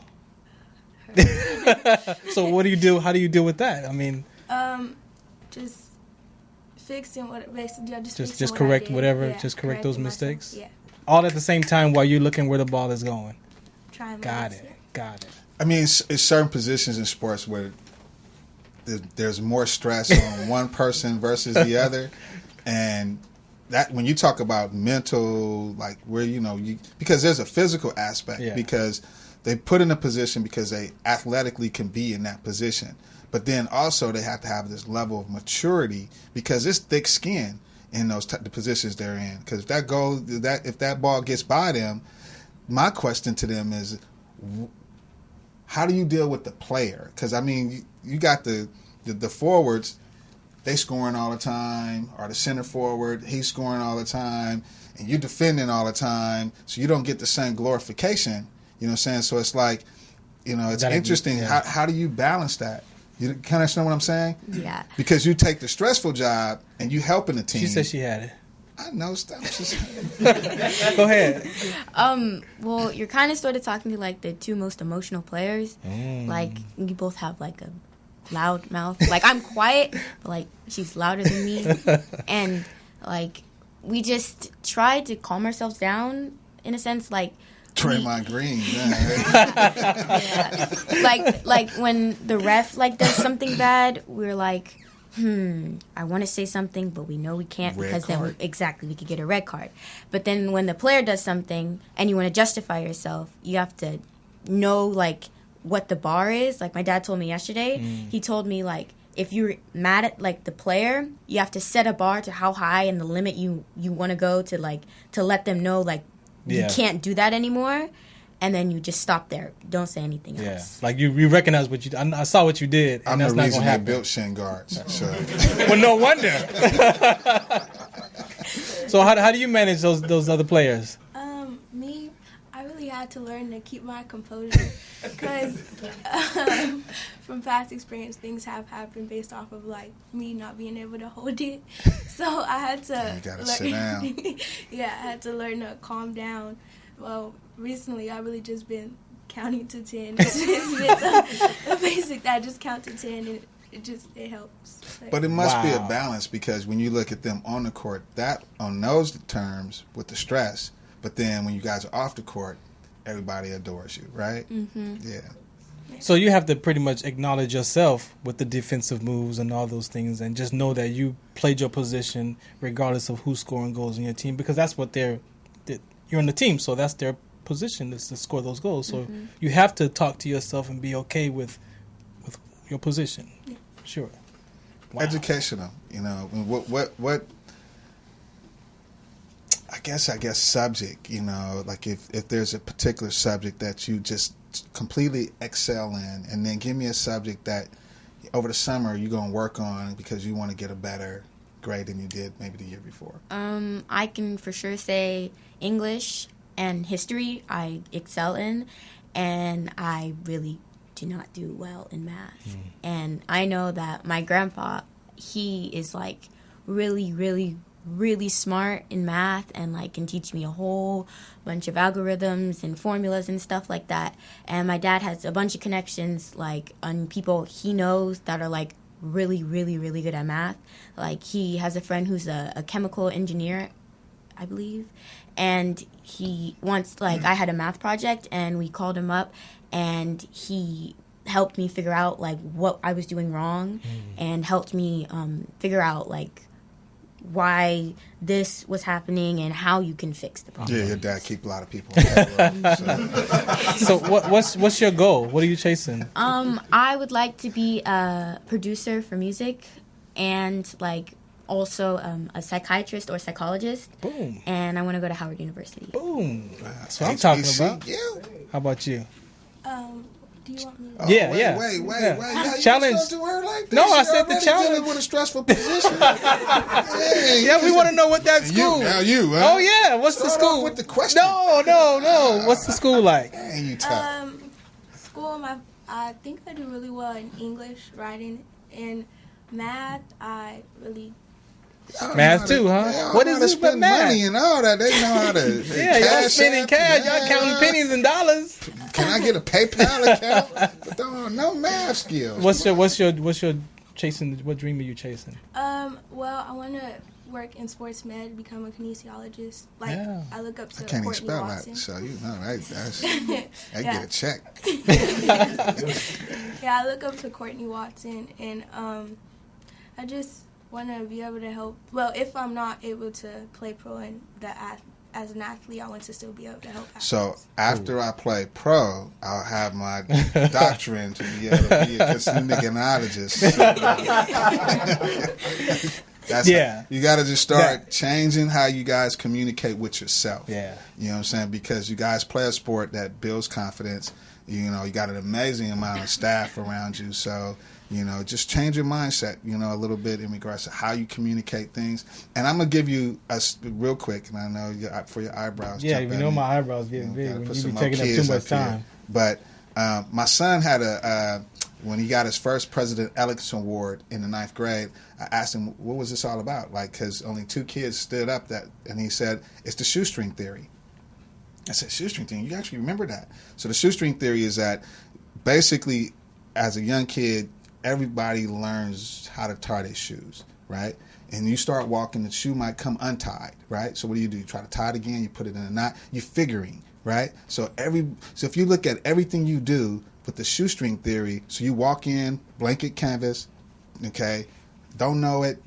So what do you do? How do you deal with that? I mean, just fixing what basically just correct whatever. Yeah, just correct those mistakes. Yeah. All at the same time while you're looking where the ball is going. Got it. I mean, it's certain positions in sports where there's more stress on one person versus the other, and that when you talk about mental, like where because there's a physical aspect because they put in a position because they athletically can be in that position. But then also they have to have this level of maturity because it's thick skin in those the positions they're in. Because if that ball gets by them, my question to them is, how do you deal with the player? Because I mean, you got the forwards, they scoring all the time, or the center forward, he's scoring all the time, and you're defending all the time, so you don't get the same glorification. You know what I'm saying? So it's like, it's interesting. How do you balance that? You kind of understand what I'm saying? Yeah. Because you take the stressful job and you helping the team. She said she had it. I know stuff. Go ahead. Well, you're kind of sort of talking to like the two most emotional players. Mm. Like you both have like a loud mouth. Like I'm quiet, but like she's louder than me. And like we just try to calm ourselves down in a sense. Like Draymond Green. Yeah. Like when the ref like does something bad, we're like, I want to say something, but we know we can't Red because card. then we could get a red card. But then when the player does something and you want to justify yourself, you have to know like what the bar is. Like my dad told me yesterday, he told me like if you're mad at like the player, you have to set a bar to how high and the limit you want to go to like to let them know like you can't do that anymore. And then you just stop there. Don't say anything else. Like you recognize what you. I saw what you did, and I'm that's the not reason gonna they happen. built shin guards. So. Well, no wonder. So how do you manage those other players? Me, I really had to learn to keep my composure because from past experience, things have happened based off of like me not being able to hold it. So I had to. You gotta sit down. Yeah, I had to learn to calm down. Well, recently I really just been counting to 10. It's been a basic that just count to 10 and it helps. Like, But it must be a balance because when you look at them on the court, that on those terms with the stress, but then when you guys are off the court, everybody adores you, right? Mm-hmm. Yeah. So you have to pretty much acknowledge yourself with the defensive moves and all those things, and just know that you played your position regardless of who's scoring goals in your team, because that's what you're on the team, so that's their position is to score those goals. So you have to talk to yourself and be okay with your position. Yeah. Sure. Wow. Educational, you know. What I guess subject, you know, like if there's a particular subject that you just completely excel in, and then give me a subject that over the summer you're going to work on because you want to get a better grade than you did maybe the year before. I can for sure say English and history I excel in, and I really do not do well in math. And I know that my grandpa, he is like really, really, really smart in math and like can teach me a whole bunch of algorithms and formulas and stuff like that. And my dad has a bunch of connections like on people he knows that are like really, really, really good at math. Like he has a friend who's a chemical engineer, I believe, and he once like I had a math project and we called him up and he helped me figure out like what I was doing wrong and helped me figure out like why this was happening and how you can fix the problem. Yeah, your dad keep a lot of people on that. So what's your goal? What are you chasing? I would like to be a producer for music and like also a psychiatrist or psychologist. Boom. And I want to go to Howard University. Boom. That's what I'm talking about. How about you? Do you want me? Wait. Challenge. You to her like this? No, I You're said the already challenge. dealing with a stressful position. Yeah, we want to know what that school. Now you, huh? Oh yeah, what's the Start school? off with the question. No. What's the school like? Dang, you tough. School, I think I do really well in English, writing, and math. I really. Math too, huh? What is this but math? Money and all that. They know how to. Yeah, y'all spending cash. Y'all counting pennies and dollars. Can I get a PayPal account? But no math skills. What's your chasing? What dream are you chasing? Well, I want to work in sports med, become a kinesiologist. Like I look up to I can't even Courtney spell Watson. that, so you know I get a check. Yeah, I look up to Courtney Watson, and I just want to be able to help. Well, if I'm not able to play pro and as an athlete, I want to still be able to help athletes. So after I play pro, I'll have my doctrine to be able to be a kinesiologist. You got to just start changing how you guys communicate with yourself. Yeah. You know what I'm saying? Because you guys play a sport that builds confidence. You know, you got an amazing amount of staff around you. So, you know, just change your mindset, you know, a little bit in regards to how you communicate things. And I'm going to give you real quick, and I know for your eyebrows. Yeah, you know my eyebrows getting big when you be taking up too much time. But my son had a when he got his first President Ellison Award in the 9th grade, I asked him, what was this all about? Like, because only 2 kids stood up and he said, it's the shoestring theory. I said, shoestring theory? You actually remember that? So the shoestring theory is that basically, as a young kid, everybody learns how to tie their shoes, right? And you start walking, the shoe might come untied, right? So what do? You try to tie it again, you put it in a knot, you're figuring, right? So if you look at everything you do with the shoestring theory, so you walk in, blanket canvas, okay, don't know it,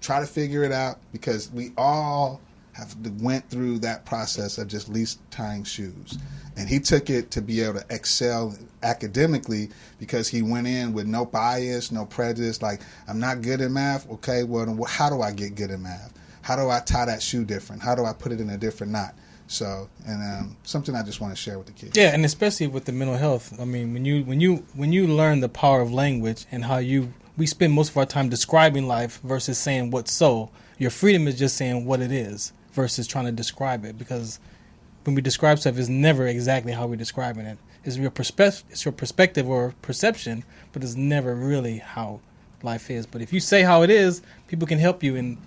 try to figure it out, because we all have went through that process of just least tying shoes. And he took it to be able to excel academically because he went in with no bias, no prejudice, like, I'm not good at math. Okay, well, then how do I get good at math? How do I tie that shoe different? How do I put it in a different knot? So, and something I just want to share with the kids. Yeah, and especially with the mental health. I mean, when you learn the power of language and how we spend most of our time describing life versus saying what's so, your freedom is just saying what it is versus trying to describe it, because when we describe stuff, it's never exactly how we're describing it. It's your perspective or perception, but it's never really how life is. But if you say how it is, people can help you in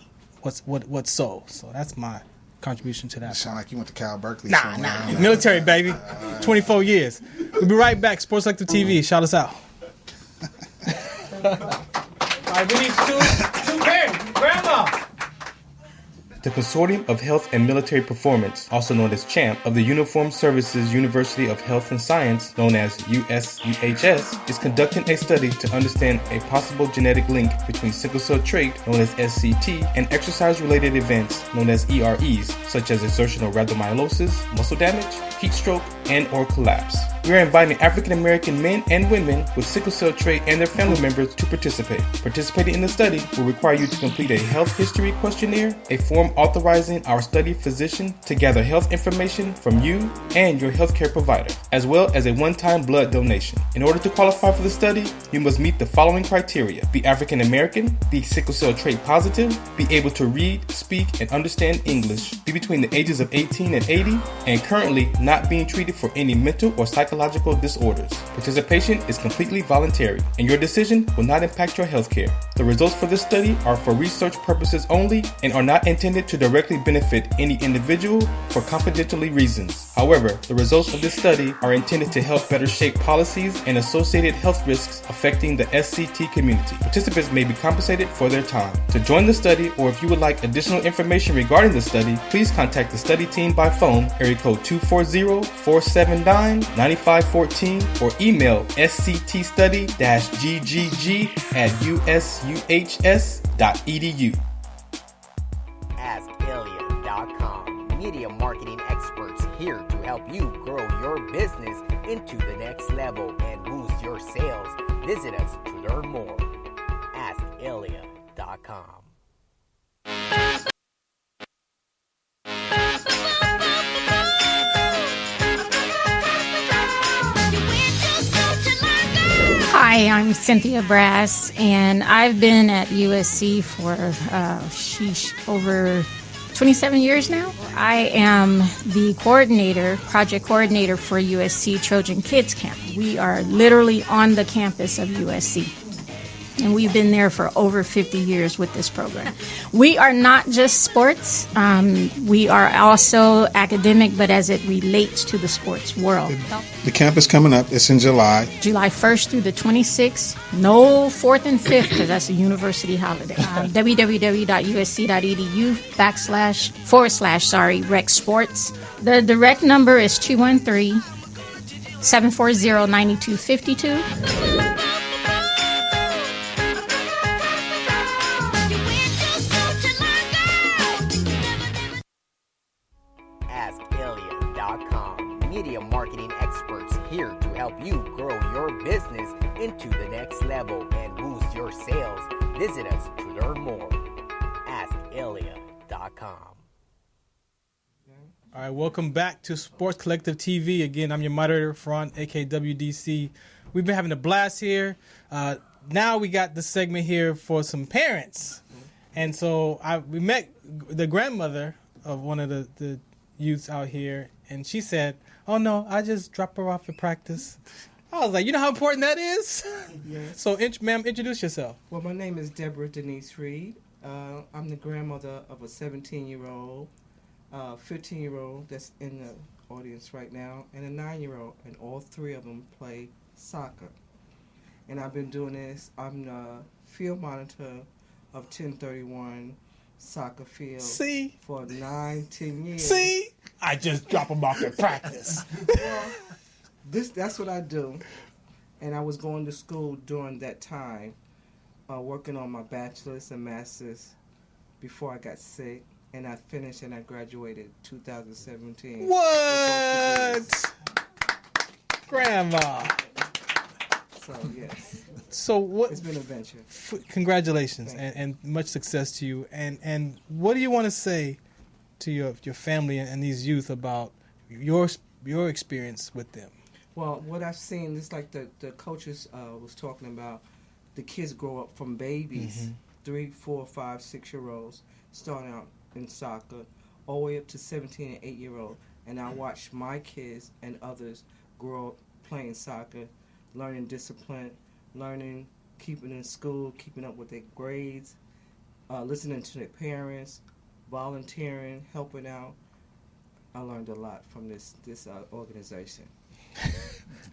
what's so. So that's my contribution to that. You sound like you went to Cal Berkeley. Nah. Military, baby. 24 years. We'll be right back. Sports Selective TV. Shout us out. All right, we need two parents. Grandma. The Consortium of Health and Military Performance, also known as CHAMP, of the Uniformed Services University of Health and Science, known as USUHS, is conducting a study to understand a possible genetic link between sickle cell trait, known as SCT, and exercise-related events, known as EREs, such as exertional rhabdomyolysis, muscle damage, heat stroke, and or collapse. We are inviting African American men and women with sickle cell trait and their family members to participate. Participating in the study will require you to complete a health history questionnaire, a form authorizing our study physician to gather health information from you and your healthcare provider, as well as a one-time blood donation. In order to qualify for the study, you must meet the following criteria: be African American, be sickle cell trait positive, be able to read, speak, and understand English, be between the ages of 18 and 80, and currently not being treated for any mental or psychological disorders. Participation is completely voluntary, and your decision will not impact your healthcare. The results for this study are for research purposes only and are not intended to directly benefit any individual for confidentiality reasons. However, the results of this study are intended to help better shape policies and associated health risks affecting the SCT community. Participants may be compensated for their time. To join the study, or if you would like additional information regarding the study, please contact the study team by phone, area code 240-479-9514, or email sctstudy-ggg@usuhs.edu. AskIlya.com. Media marketing experts here to help you grow your business into the next level and boost your sales. Visit us to learn more. AskIlya.com. Hi, I'm Cynthia Brass, and I've been at USC for over 27 years now. I am the project coordinator for USC Trojan Kids Camp. We are literally on the campus of USC, and we've been there for over 50 years with this program. We are not just sports. We are also academic, but as it relates to the sports world. The camp is coming up. It's in July. July 1st through the 26th. No 4th and 5th, because that's a university holiday. www.usc.edu/rec sports. The direct number is 213-740-9252. Media marketing experts here to help you grow your business into the next level and boost your sales. Visit us to learn more. AskIlya.com. All right, welcome back to Sports Collective TV. Again, I'm your moderator, Faran, aka WDC. We've been having a blast here. Now we got the segment here for some parents. And so we met the grandmother of one of the youths out here, and she said, "Oh no, I just drop her off at practice, I was like, you know how important that is? Yes. So, ma'am, introduce yourself. Well, my name is Deborah Denise Reed. I'm the grandmother of a 17-year-old, 15-year-old that's in the audience right now, and a 9-year-old, and all three of them play soccer. And I've been doing this. I'm the field monitor of 1031 soccer field for 9-10 years. See? I just drop them off at practice. Well, that's what I do. And I was going to school during that time, working on my bachelor's and master's before I got sick. And I finished and I graduated 2017. What? Grandma. So, yes. So what? It's been an adventure. Congratulations and much success to you. And what do you want to say to your family and these youth about your experience with them? Well, what I've seen is like the coaches was talking about. The kids grow up from babies, 3, 4, 5, 6-year-olds, starting out in soccer, all the way up to 17 and 8-year-old. And I watch my kids and others grow up playing soccer, learning discipline, learning, keeping in school, keeping up with their grades, listening to their parents, volunteering, helping out. I learned a lot from this organization.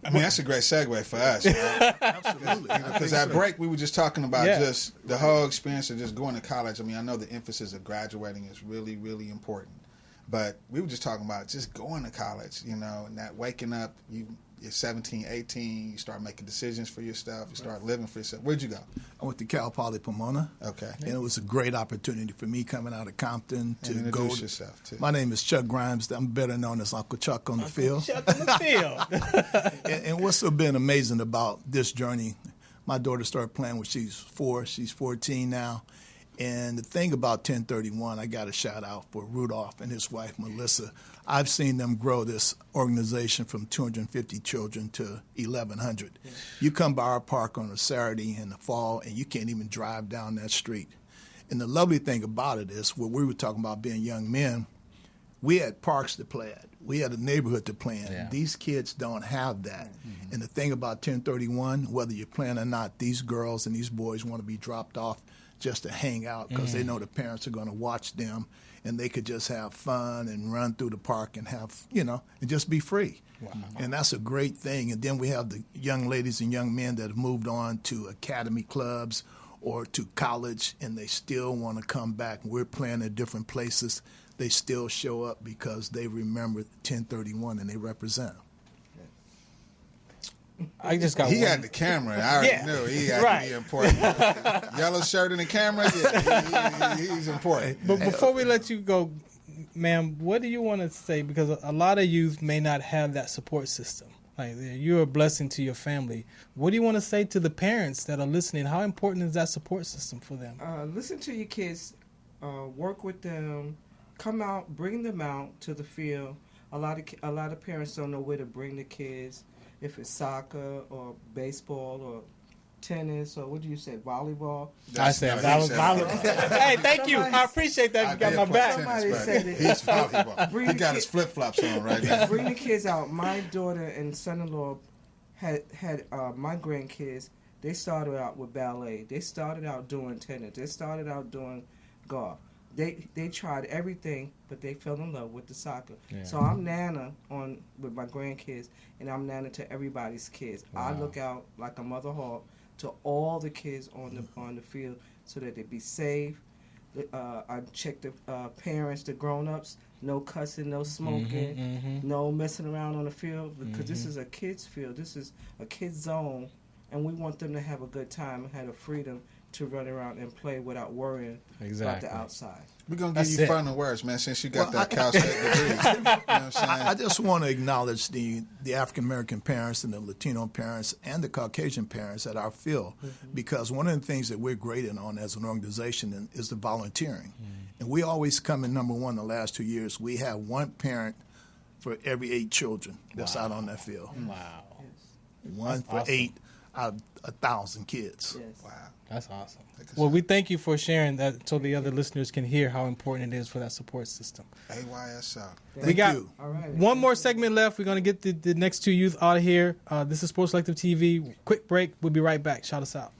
I mean, that's a great segue for us. Right? Absolutely. Because at break, we were just talking about just the whole experience of just going to college. I mean, I know the emphasis of graduating is really, really important. But we were just talking about just going to college, and that waking up, you're 17, 18, you start making decisions for yourself, you start living for yourself. Where'd you go? I went to Cal Poly Pomona. Okay. And it was a great opportunity for me coming out of Compton to go. Introduce yourself, too. My name is Chuck Grimes. I'm better known as Uncle Chuck on the field. Chuck on the field. and what's been amazing about this journey, my daughter started playing when she's 4. She's 14 now. And the thing about 1031, I got a shout out for Rudolph and his wife, Melissa. I've seen them grow this organization from 250 children to 1,100. You come by our park on a Saturday in the fall, and you can't even drive down that street. And the lovely thing about it is, when we were talking about being young men, we had parks to play at. We had a neighborhood to play in. Yeah. These kids don't have that. And the thing about 1031, whether you're playing or not, these girls and these boys want to be dropped off just to hang out because they know the parents are going to watch them, and they could just have fun and run through the park and have, and just be free. Wow. And that's a great thing. And then we have the young ladies and young men that have moved on to academy clubs or to college, and they still want to come back. We're playing at different places. They still show up because they remember 1031 and they represent. I just got. He had the camera. I already knew he had to be important. Yellow shirt and the camera. Yeah, he's important. But before we let you go, ma'am, what do you want to say? Because a lot of youth may not have that support system. Like, you're a blessing to your family. What do you want to say to the parents that are listening? How important is that support system for them? Listen to your kids. Work with them. Come out. Bring them out to the field. A lot of parents don't know where to bring the kids. If it's soccer or baseball or tennis or what do you say, volleyball? I said volleyball. Hey, thank you. I appreciate that. You got my back. Somebody said it. He's volleyball. He got his flip-flops on right now. Bring the kids out. My daughter and son-in-law had my grandkids. They started out with ballet. They started out doing tennis. They started out doing golf. They tried everything, but they fell in love with the soccer. Yeah. So I'm Nana with my grandkids, and I'm Nana to everybody's kids. Wow. I look out like a mother hawk to all the kids on the field so that they be safe. I check the parents, the grown-ups, no cussing, no smoking, no messing around on the field, because this is a kids' field. This is a kids' zone, and we want them to have a good time and have the freedom to run around and play without worrying about the outside. We're going to give you final words, man, since you got that Cal State degree. You know what I'm saying? I just want to acknowledge the African-American parents and the Latino parents and the Caucasian parents at our field, because one of the things that we're great on as an organization is the volunteering. And we always come in number one the last 2 years. We have one parent for every 8 children that's out on that field. Wow. One for 8 out of 1,000 kids. Yes. Wow. That's awesome. Well, we thank you for sharing that so the other listeners can hear how important it is for that support system. AYSO. We got All right. one more segment left. We're going to get the next two youth out of here. This is Sports Selective TV. Quick break. We'll be right back. Shout us out.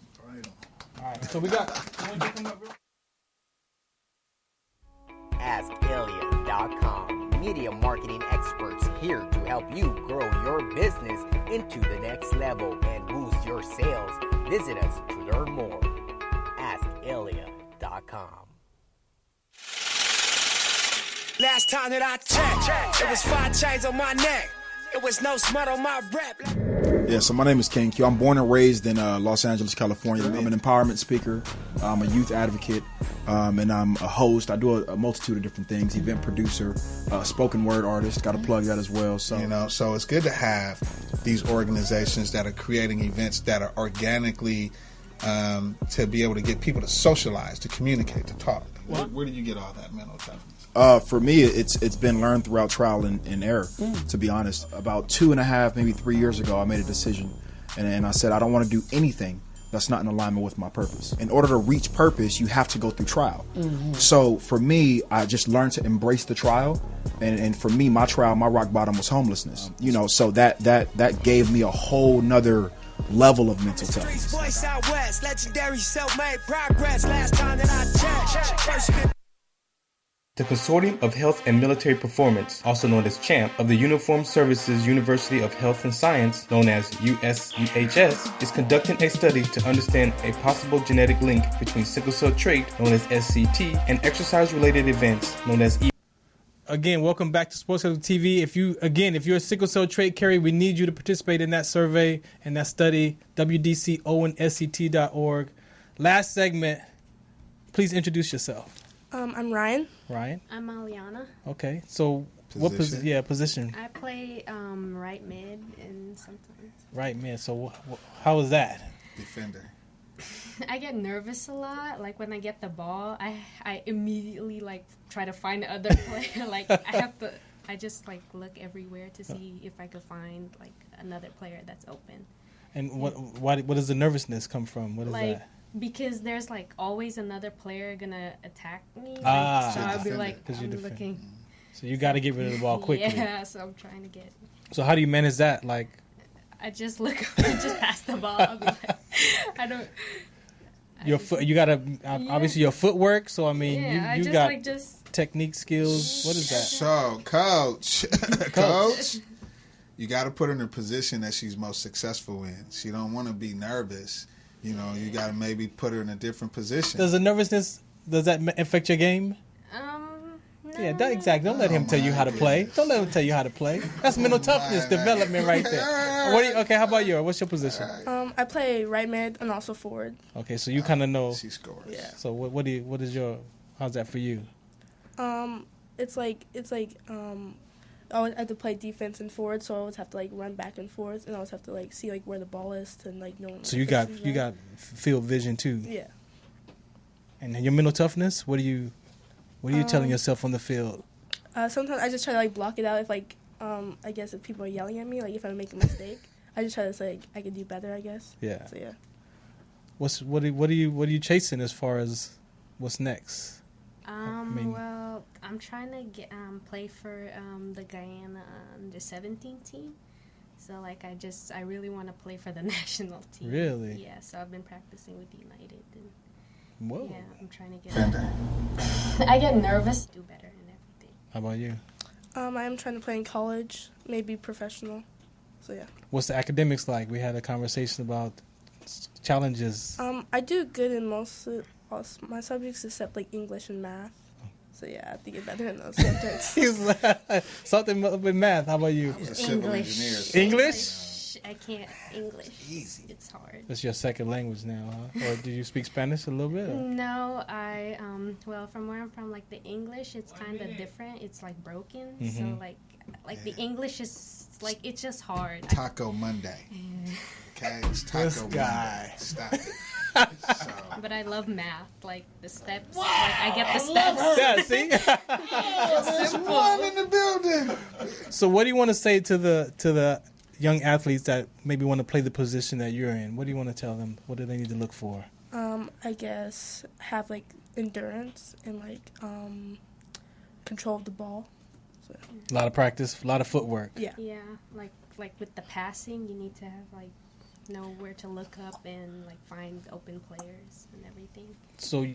All right. So we got... AskAlien.com. Media marketing experts here to help you grow your business into the next level and boost your sales. Visit us to learn more. AskAlien.com. Last time that I checked, it was 5 chains on my neck. It was no smut on my rep. Yeah, so my name is King Q. I'm born and raised in Los Angeles, California. I'm an empowerment speaker. I'm a youth advocate, and I'm a host. I do a multitude of different things. Event producer, spoken word artist. Got to plug that as well. So so it's good to have these organizations that are creating events that are organically to be able to get people to socialize, to communicate, to talk. Where do you get all that mental toughness? For me, it's been learned throughout trial and error, to be honest. About 2.5, maybe 3 years ago, I made a decision, and I said I don't want to do anything that's not in alignment with my purpose. In order to reach purpose, you have to go through trial. So for me, I just learned to embrace the trial, and for me, my trial, my rock bottom was homelessness. So that gave me a whole nother level of mental toughness. Voice out west, legendary self-made progress. Last time that I checked, The Consortium of Health and Military Performance, also known as CHAMP, of the Uniformed Services University of Health and Science, known as USUHS, is conducting a study to understand a possible genetic link between sickle cell trait, known as SCT, and exercise-related events, known as Again, welcome back to Sports Selective TV. If you're a sickle cell trait carrier, we need you to participate in that survey and that study, wdcowensct.org. Last segment, please introduce yourself. I'm Ryan. Ryan? I'm Aliana. Okay, so what position? Position? I play right mid and sometimes. Right mid. So how is that? Defender. I get nervous a lot. Like when I get the ball, I immediately like try to find the other player. Like I just like look everywhere to see if I could find like another player that's open. And what does the nervousness come from? What is like, that? Because there's like always another player gonna attack me. So I'll be like, I'm looking. So you got to get rid of the ball quickly. Yeah, so I'm trying to get. So how do you manage that? Like, I just look, just pass the ball. I'll be like, I don't. Your foot, you gotta obviously your footwork. So I mean, yeah, you got technique skills. What is that? So, coach, you got to put her in a position that she's most successful in. She don't want to be nervous. You got to maybe put her in a different position. Does that affect your game? No. Yeah, exactly. Don't let him tell you how to play. Don't let him tell you how to play. That's mental toughness development right there. Okay, how about yours? What's your position? I play right mid and also forward. Okay, so you kind of know. She scores. Yeah. So how's that for you? It's like I always have to play defense and forward, so I always have to like run back and forth, and I always have to like see like where the ball is to like know. So you got field vision too. Yeah. And your mental toughness, what are you telling yourself on the field? Sometimes I just try to like block it out if like I guess if people are yelling at me, like if I make a mistake, I just try to say like, I can do better, I guess. Yeah. So yeah. What are you chasing as far as what's next? Well, I'm trying to play for the Guyana under 17 team. So like I really want to play for the national team. Really? Yeah. So I've been practicing with United. And whoa. Yeah, I'm trying to get. I get nervous. Do better and everything. How about you? I am trying to play in college, maybe professional. So yeah. What's the academics like? We had a conversation about challenges. I do good in most of my subjects except like English and math. So yeah, I have to get better in those subjects. Something with math. How about you? I was a civil engineer. So English? I can't English. Easy. It's hard. That's your second language now, huh? Or do you speak Spanish a little bit? Or? No, I well, from where I'm from, like the English, it's kind of different. It's like broken. Mm-hmm. So like the English is like it's just hard. Taco Monday. Okay, it's Taco Monday. Stop it. But I love math, like the steps. Like I get the steps. Yeah, see. There's one in the building. So, what do you want to say to the young athletes that maybe want to play the position that you're in? What do you want to tell them? What do they need to look for? I guess have like endurance and like control of the ball. So. A lot of practice, a lot of footwork. Yeah. Yeah, like with the passing, you need to have like know where to look up and like find open players and everything. So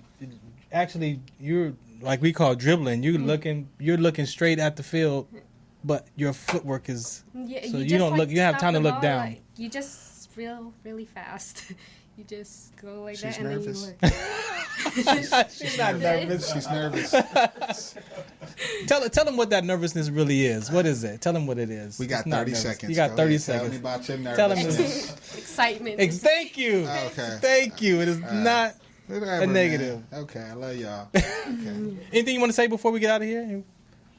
actually, you're like we call dribbling. You're looking straight at the field, but your footwork is so you don't look. You have time to look down. Like, you just really fast. You just go like She's that, and nervous. then you look. She's not nervous. She's nervous. Tell them what that nervousness really is. What is it? Tell them what it is. We got It's not 30 nervous. seconds. You got Go 30 ahead. seconds. Tell me about your Tell them nervousness. Excitement. Thank you. Okay. Thank you. It is not Whatever, a negative. man. Okay, I love y'all. Okay. Anything you want to say before we get out of here?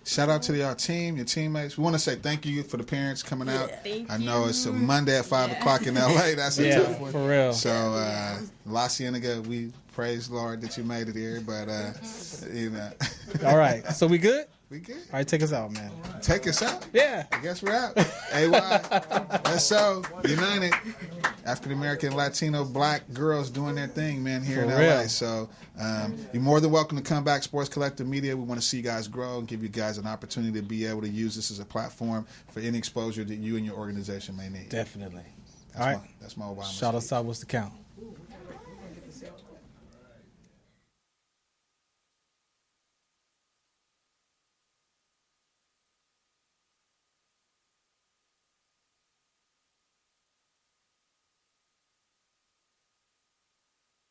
Shout out to your team, your teammates. We want to say thank you for the parents coming out. Thank I know it's a Monday at 5 o'clock in LA. That's a tough one. For real. So, La Cienega, we praise Lord that you made it here. But, you know. All right. So we good? We good. All right, take us out, man. Take us out? Yeah. I guess we're out. AY, that's so. United. African American, Latino, Black girls doing their thing, man, here For in real. LA. So you're more than welcome to come back, Sports Collective Media. We want to see you guys grow and give you guys an opportunity to be able to use this as a platform for any exposure that you and your organization may need. Definitely. That's All right. That's my Obama. Shout us out. What's the count?